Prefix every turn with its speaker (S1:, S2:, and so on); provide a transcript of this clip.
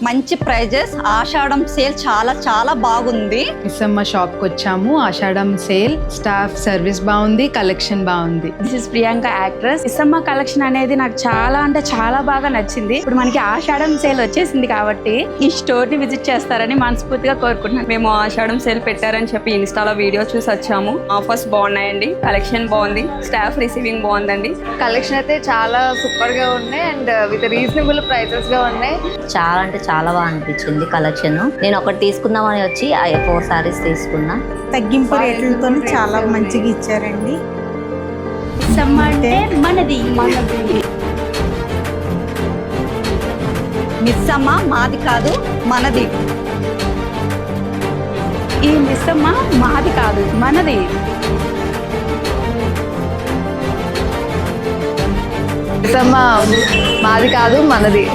S1: మంచి ప్రైజెస్, ఆషాఢం సేల్ చాలా చాలా బాగుంది.
S2: మిస్సమ్మ షాప్ కి వచ్చాము. ఆషాఢం సేల్, స్టాఫ్ సర్వీస్ బాగుంది, కలెక్షన్ బాగుంది.
S3: This is Priyanka actress. Missamma collection అనేది నాకు చాలా అంటే చాలా బాగా నచ్చింది. ఇప్పుడు మనకి ఆషాఢం సేల్ వచ్చేసింది కాబట్టి ఈ స్టోర్ ని విజిట్ చేస్తారని మనస్ఫూర్తిగా కోరుకుంటున్నాను.
S4: మేము ఆషాఢం సేల్ పెట్టారని చెప్పి ఇన్స్టాలో వీడియో చూసి వచ్చాము. ఆఫర్స్ బాగున్నాయండి, కలెక్షన్ బాగుంది, స్టాఫ్ రిసీవింగ్ బాగుందండి.
S5: కలెక్షన్ అయితే చాలా సూపర్ గా ఉన్నాయి అండ్ విత్ రీజనబుల్ ప్రైసెస్ గా ఉన్నాయి.
S6: చాలా అంటే చాలా బాగా అనిపించింది కలెక్షన్. నేను ఒకటి తీసుకుందామని వచ్చి 4 సారీస్ తీసుకున్నా.
S7: తగ్గింపు రేట్లతో చాలా మంచిగా ఇచ్చారండి.
S3: మిస్సమ్మ అంటే మనది.
S1: మిస్సమ్మ మాది కాదు మనది.
S3: ఈ మిస్సమ్మ మాది కాదు మనది.
S5: మిస్సమ్మ మాది కాదు మనది.